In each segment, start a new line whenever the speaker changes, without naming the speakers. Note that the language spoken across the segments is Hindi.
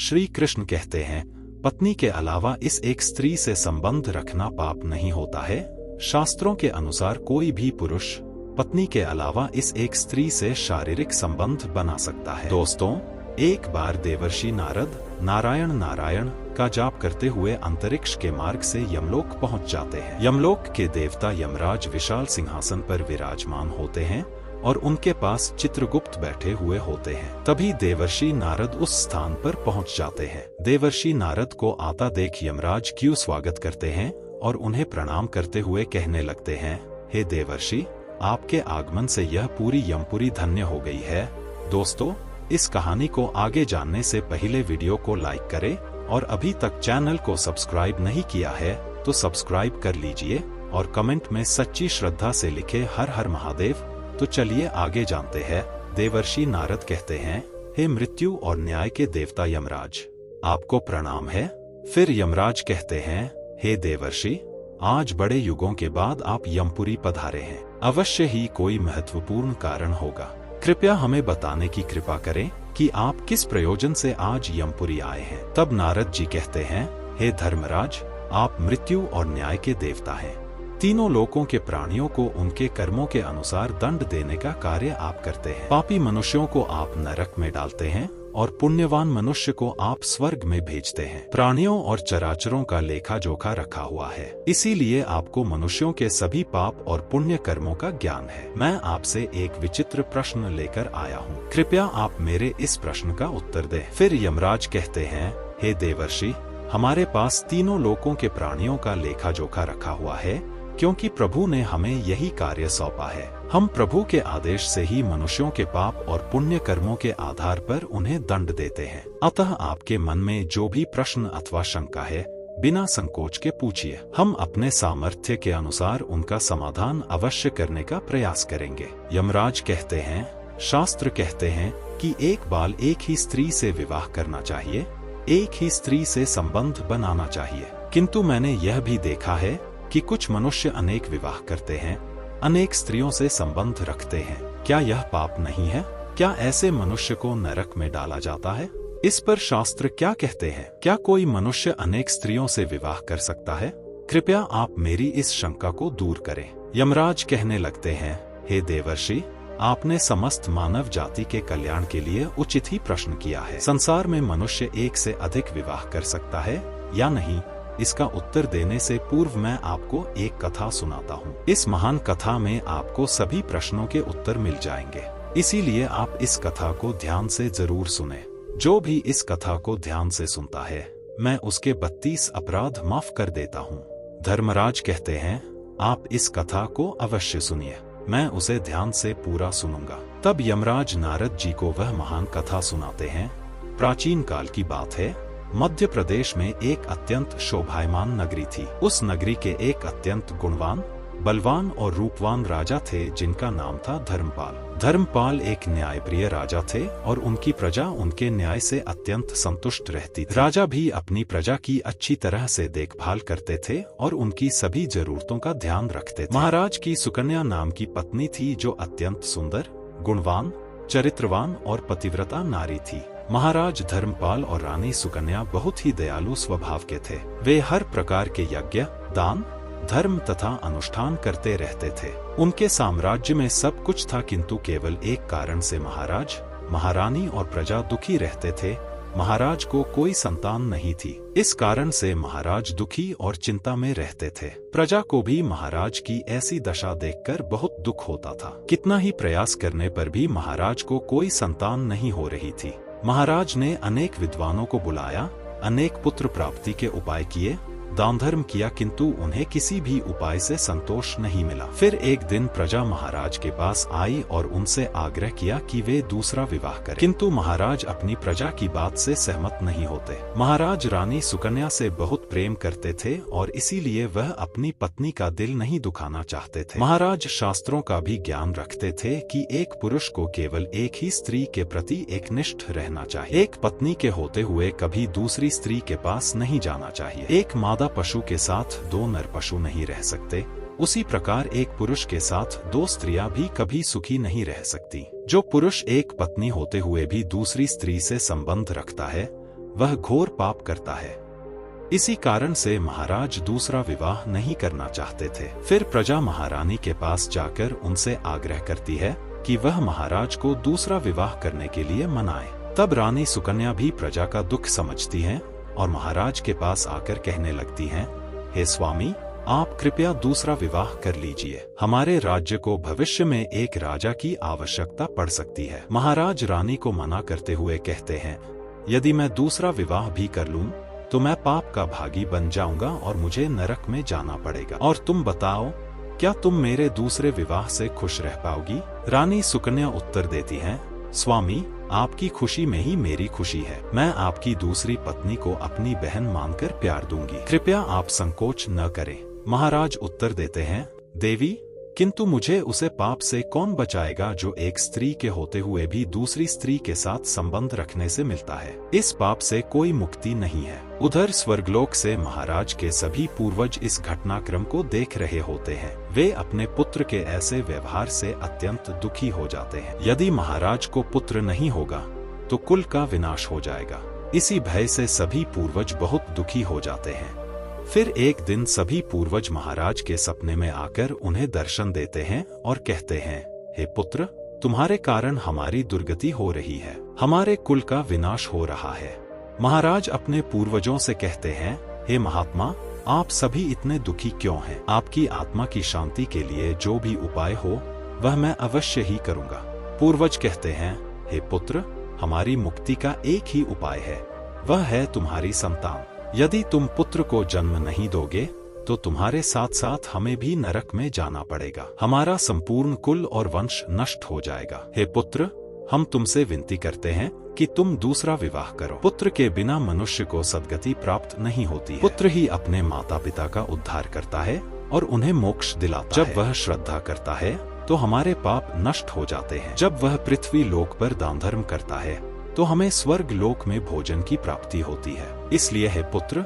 श्री कृष्ण कहते हैं, पत्नी के अलावा इस एक स्त्री से संबंध रखना पाप नहीं होता है। शास्त्रों के अनुसार कोई भी पुरुष पत्नी के अलावा इस एक स्त्री से शारीरिक संबंध बना सकता है। दोस्तों, एक बार देवर्षि नारद नारायण नारायण का जाप करते हुए अंतरिक्ष के मार्ग से यमलोक पहुंच जाते हैं। यमलोक के देवता यमराज विशाल सिंहासन पर विराजमान होते हैं और उनके पास चित्रगुप्त बैठे हुए होते हैं। तभी देवर्षि नारद उस स्थान पर पहुंच जाते हैं। देवर्षि नारद को आता देख यमराज क्यों स्वागत करते हैं और उन्हें प्रणाम करते हुए कहने लगते हैं, हे देवर्षि, आपके आगमन से यह पूरी यमपुरी धन्य हो गई है। दोस्तों, इस कहानी को आगे जानने से पहले वीडियो को लाइक करें और अभी तक चैनल को सब्सक्राइब नहीं किया है तो सब्सक्राइब कर लीजिए और कमेंट में सच्ची श्रद्धा से लिखे हर हर महादेव। तो चलिए आगे जानते हैं। देवर्षि नारद कहते हैं, हे मृत्यु और न्याय के देवता यमराज, आपको प्रणाम है। फिर यमराज कहते हैं, हे देवर्षि, आज बड़े युगों के बाद आप यमपुरी पधारे हैं। अवश्य ही कोई महत्वपूर्ण कारण होगा। कृपया हमें बताने की कृपा करें कि आप किस प्रयोजन से आज यमपुरी आए हैं। तब नारद जी कहते हैं, हे धर्मराज, आप मृत्यु और न्याय के देवता हैं। तीनों लोकों के प्राणियों को उनके कर्मों के अनुसार दंड देने का कार्य आप करते हैं। पापी मनुष्यों को आप नरक में डालते हैं और पुण्यवान मनुष्य को आप स्वर्ग में भेजते हैं। प्राणियों और चराचरों का लेखा जोखा रखा हुआ है, इसीलिए आपको मनुष्यों के सभी पाप और पुण्य कर्मों का ज्ञान है। मैं आपसे एक विचित्र प्रश्न लेकर आया हूँ, कृपया आप मेरे इस प्रश्न का उत्तर दें। फिर यमराज कहते हैं, हे देवर्षि, हमारे पास तीनों लोकों के प्राणियों का लेखा जोखा रखा हुआ है, क्योंकि प्रभु ने हमें यही कार्य सौंपा है। हम प्रभु के आदेश से ही मनुष्यों के पाप और पुण्य कर्मों के आधार पर उन्हें दंड देते हैं। अतः आपके मन में जो भी प्रश्न अथवा शंका है, बिना संकोच के पूछिए। हम अपने सामर्थ्य के अनुसार उनका समाधान अवश्य करने का प्रयास करेंगे। यमराज कहते हैं, शास्त्र कहते हैं कि एक बाल एक ही स्त्री से विवाह करना चाहिए, एक ही स्त्री से संबंध बनाना चाहिए। किंतु मैंने यह भी देखा है कि कुछ मनुष्य अनेक विवाह करते हैं, अनेक स्त्रियों से संबंध रखते हैं। क्या यह पाप नहीं है? क्या ऐसे मनुष्य को नरक में डाला जाता है? इस पर शास्त्र क्या कहते हैं? क्या कोई मनुष्य अनेक स्त्रियों से विवाह कर सकता है? कृपया आप मेरी इस शंका को दूर करें। यमराज कहने लगते हैं, हे देवर्षि, आपने समस्त मानव जाति के कल्याण के लिए उचित ही प्रश्न किया है। संसार में मनुष्य एक से अधिक विवाह कर सकता है या नहीं, इसका उत्तर देने से पूर्व मैं आपको एक कथा सुनाता हूँ। इस महान कथा में आपको सभी प्रश्नों के उत्तर मिल जाएंगे, इसीलिए आप इस कथा को ध्यान से जरूर सुने। जो भी इस कथा को ध्यान से सुनता है, मैं उसके 32 अपराध माफ कर देता हूँ। धर्मराज कहते हैं, आप इस कथा को अवश्य सुनिए, मैं उसे ध्यान से पूरा सुनूंगा। तब यमराज नारद जी को वह महान कथा सुनाते हैं। प्राचीन काल की बात है, मध्य प्रदेश में एक अत्यंत शोभायमान नगरी थी। उस नगरी के एक अत्यंत गुणवान, बलवान और रूपवान राजा थे, जिनका नाम था धर्मपाल। धर्मपाल एक न्यायप्रिय राजा थे और उनकी प्रजा उनके न्याय से अत्यंत संतुष्ट रहती थी। राजा भी अपनी प्रजा की अच्छी तरह से देखभाल करते थे और उनकी सभी जरूरतों का ध्यान रखते थे। महाराज की सुकन्या नाम की पत्नी थी, जो अत्यंत सुंदर, गुणवान, चरित्रवान और पतिव्रता नारी थी। महाराज धर्मपाल और रानी सुकन्या बहुत ही दयालु स्वभाव के थे। वे हर प्रकार के यज्ञ, दान, धर्म तथा अनुष्ठान करते रहते थे। उनके साम्राज्य में सब कुछ था, किंतु केवल एक कारण से महाराज, महारानी और प्रजा दुखी रहते थे। महाराज को कोई संतान नहीं थी। इस कारण से महाराज दुखी और चिंता में रहते थे। प्रजा को भी महाराज की ऐसी दशा देखकर बहुत दुख होता था। कितना ही प्रयास करने पर भी महाराज को कोई संतान नहीं हो रही थी। महाराज ने अनेक विद्वानों को बुलाया, अनेक पुत्र प्राप्ति के उपाय किए, दान धर्म किया, किंतु उन्हें किसी भी उपाय से संतोष नहीं मिला। फिर एक दिन प्रजा महाराज के पास आई और उनसे आग्रह किया कि वे दूसरा विवाह करें, किंतु महाराज अपनी प्रजा की बात से सहमत नहीं होते। महाराज रानी सुकन्या से बहुत प्रेम करते थे और इसीलिए वह अपनी पत्नी का दिल नहीं दुखाना चाहते थे। महाराज शास्त्रों का भी ज्ञान रखते थे कि एक पुरुष को केवल एक ही स्त्री के प्रति एकनिष्ठ रहना चाहिए। एक पत्नी के होते हुए कभी दूसरी स्त्री के पास नहीं जाना चाहिए। एक मादा पशु के साथ दो नर पशु नहीं रह सकते, उसी प्रकार एक पुरुष के साथ दो स्त्रियां भी कभी सुखी नहीं रह सकती। जो पुरुष एक पत्नी होते हुए भी दूसरी स्त्री से संबंध रखता है, वह घोर पाप करता है। इसी कारण से महाराज दूसरा विवाह नहीं करना चाहते थे। फिर प्रजा महारानी के पास जाकर उनसे आग्रह करती है कि वह महाराज को दूसरा विवाह करने के लिए मनाए। तब रानी सुकन्या भी प्रजा का दुख समझती हैं और महाराज के पास आकर कहने लगती हैं, हे स्वामी, आप कृपया दूसरा विवाह कर लीजिए। हमारे राज्य को भविष्य में एक राजा की आवश्यकता पड़ सकती है। महाराज रानी को मना करते हुए कहते हैं, यदि मैं दूसरा विवाह भी कर लूं तो मैं पाप का भागी बन जाऊंगा और मुझे नरक में जाना पड़ेगा। और तुम बताओ, क्या तुम मेरे दूसरे विवाह से खुश रह पाओगी? रानी सुकन्या उत्तर देती हैं, स्वामी, आपकी खुशी में ही मेरी खुशी है। मैं आपकी दूसरी पत्नी को अपनी बहन मानकर प्यार दूंगी। कृपया आप संकोच न करें। महाराज उत्तर देते हैं, देवी, किंतु मुझे उसे पाप से कौन बचाएगा जो एक स्त्री के होते हुए भी दूसरी स्त्री के साथ संबंध रखने से मिलता है। इस पाप से कोई मुक्ति नहीं है। उधर स्वर्गलोक से महाराज के सभी पूर्वज इस घटनाक्रम को देख रहे होते हैं। वे अपने पुत्र के ऐसे व्यवहार से अत्यंत दुखी हो जाते हैं। यदि महाराज को पुत्र नहीं होगा तो कुल का विनाश हो जाएगा। इसी भय से सभी पूर्वज बहुत दुखी हो जाते हैं। फिर एक दिन सभी पूर्वज महाराज के सपने में आकर उन्हें दर्शन देते हैं और कहते हैं, हे पुत्र, तुम्हारे कारण हमारी दुर्गति हो रही है, हमारे कुल का विनाश हो रहा है। महाराज अपने पूर्वजों से कहते हैं, हे महात्मा, आप सभी इतने दुखी क्यों हैं? आपकी आत्मा की शांति के लिए जो भी उपाय हो वह मैं अवश्य ही करूंगा। पूर्वज कहते हैं, हे पुत्र, हमारी मुक्ति का एक ही उपाय है, वह है तुम्हारी संतान। यदि तुम पुत्र को जन्म नहीं दोगे तो तुम्हारे साथ साथ हमें भी नरक में जाना पड़ेगा। हमारा संपूर्ण कुल और वंश नष्ट हो जाएगा। हे पुत्र, हम तुमसे विनती करते हैं कि तुम दूसरा विवाह करो। पुत्र के बिना मनुष्य को सद्गति प्राप्त नहीं होती है। पुत्र ही अपने माता पिता का उद्धार करता है और उन्हें मोक्ष दिलाता है। जब वह श्रद्धा करता है तो हमारे पाप नष्ट हो जाते हैं। जब वह पृथ्वी लोक पर दान धर्म करता है तो हमें स्वर्ग लोक में भोजन की प्राप्ति होती है। इसलिए हे पुत्र,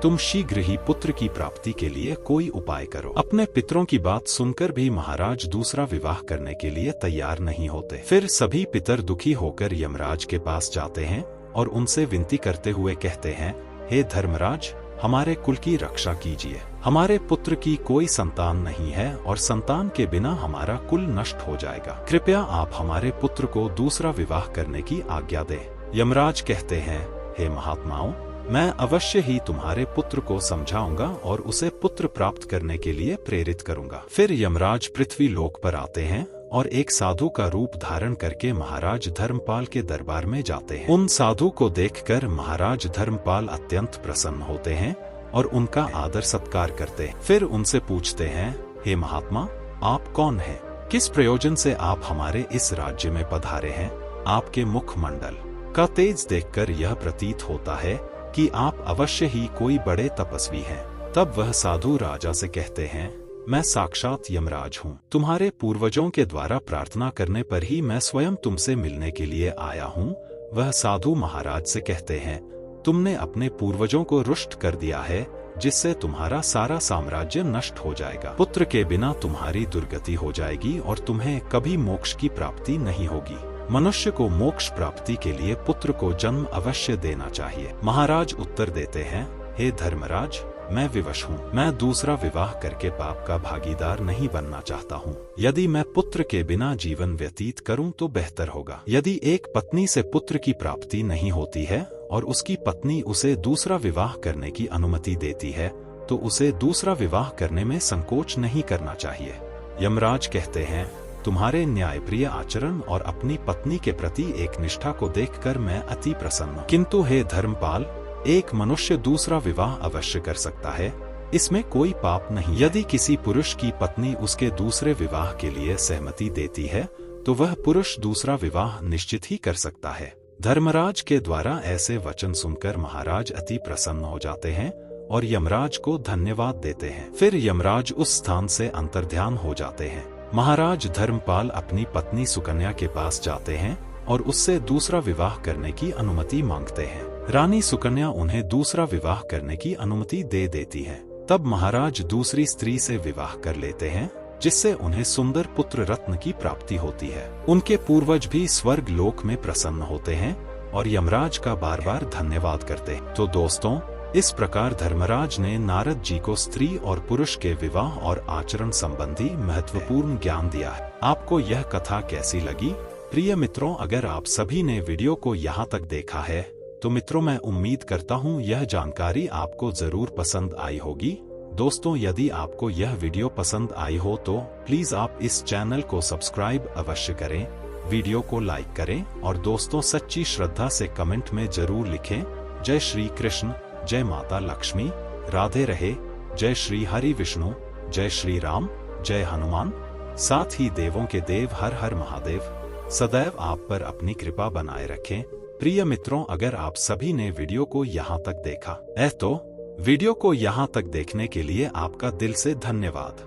तुम शीघ्र ही पुत्र की प्राप्ति के लिए कोई उपाय करो। अपने पितरों की बात सुनकर भी महाराज दूसरा विवाह करने के लिए तैयार नहीं होते। फिर सभी पितर दुखी होकर यमराज के पास जाते हैं और उनसे विनती करते हुए कहते हैं, हे धर्मराज, हमारे कुल की रक्षा कीजिए। हमारे पुत्र की कोई संतान नहीं है और संतान के बिना हमारा कुल नष्ट हो जाएगा। कृपया आप हमारे पुत्र को दूसरा विवाह करने की आज्ञा दें। यमराज कहते हैं, हे महात्माओं, मैं अवश्य ही तुम्हारे पुत्र को समझाऊंगा और उसे पुत्र प्राप्त करने के लिए प्रेरित करूंगा। फिर यमराज पृथ्वी लोक पर आते हैं और एक साधु का रूप धारण करके महाराज धर्मपाल के दरबार में जाते हैं। उन साधु को देखकर महाराज धर्मपाल अत्यंत प्रसन्न होते हैं और उनका आदर सत्कार करते हैं। फिर उनसे पूछते हैं, हे महात्मा, आप कौन हैं? किस प्रयोजन से आप हमारे इस राज्य में पधारे हैं? आपके मुखमंडल का तेज देखकर यह प्रतीत होता है कि आप अवश्य ही कोई बड़े तपस्वी हैं। तब वह साधु राजा से कहते हैं, मैं साक्षात यमराज हूँ। तुम्हारे पूर्वजों के द्वारा प्रार्थना करने पर ही मैं स्वयं तुमसे मिलने के लिए आया हूँ। वह साधु महाराज से कहते हैं, तुमने अपने पूर्वजों को रुष्ट कर दिया है, जिससे तुम्हारा सारा साम्राज्य नष्ट हो जाएगा। पुत्र के बिना तुम्हारी दुर्गति हो जाएगी और तुम्हें कभी मोक्ष की प्राप्ति नहीं होगी। मनुष्य को मोक्ष प्राप्ति के लिए पुत्र को जन्म अवश्य देना चाहिए। महाराज उत्तर देते हैं, हे धर्मराज, मैं विवश हूँ। मैं दूसरा विवाह करके पाप का भागीदार नहीं बनना चाहता हूँ। यदि मैं पुत्र के बिना जीवन व्यतीत करूँ तो बेहतर होगा। यदि एक पत्नी से पुत्र की प्राप्ति नहीं होती है और उसकी पत्नी उसे दूसरा विवाह करने की अनुमति देती है तो उसे दूसरा विवाह करने में संकोच नहीं करना चाहिए। यमराज कहते हैं, तुम्हारे न्यायप्रिय आचरण और अपनी पत्नी के प्रति एक निष्ठा को देखकर मैं अति प्रसन्न हूँ। किंतु हे धर्मपाल, एक मनुष्य दूसरा विवाह अवश्य कर सकता है, इसमें कोई पाप नहीं। यदि किसी पुरुष की पत्नी उसके दूसरे विवाह के लिए सहमति देती है तो वह पुरुष दूसरा विवाह निश्चित ही कर सकता है। धर्मराज के द्वारा ऐसे वचन सुनकर महाराज अति प्रसन्न हो जाते हैं और यमराज को धन्यवाद देते हैं। फिर यमराज उस स्थान से अंतर्ध्यान हो जाते हैं। महाराज धर्मपाल अपनी पत्नी सुकन्या के पास जाते हैं और उससे दूसरा विवाह करने की अनुमति मांगते हैं। रानी सुकन्या उन्हें दूसरा विवाह करने की अनुमति दे देती है। तब महाराज दूसरी स्त्री से विवाह कर लेते हैं, जिससे उन्हें सुंदर पुत्र रत्न की प्राप्ति होती है। उनके पूर्वज भी स्वर्ग लोक में प्रसन्न होते हैं और यमराज का बार बार धन्यवाद करते। तो दोस्तों, इस प्रकार धर्मराज ने नारद जी को स्त्री और पुरुष के विवाह और आचरण संबंधी महत्वपूर्ण ज्ञान दिया है। आपको यह कथा कैसी लगी? प्रिय मित्रों, अगर आप सभी ने वीडियो को यहाँ तक देखा है तो मित्रों मैं उम्मीद करता हूँ यह जानकारी आपको जरूर पसंद आई होगी। दोस्तों, यदि आपको यह वीडियो पसंद आई हो तो प्लीज आप इस चैनल को सब्सक्राइब अवश्य करें, वीडियो को लाइक करें और दोस्तों सच्ची श्रद्धा से कमेंट में जरूर लिखें जय श्री कृष्ण, जय माता लक्ष्मी, राधे रहे, जय श्री हरि विष्णु, जय श्री राम, जय हनुमान। साथ ही देवों के देव हर हर महादेव सदैव आप पर अपनी कृपा बनाए रखें। प्रिय मित्रों, अगर आप सभी ने वीडियो को यहाँ तक देखा है तो वीडियो को यहाँ तक देखने के लिए आपका दिल से धन्यवाद।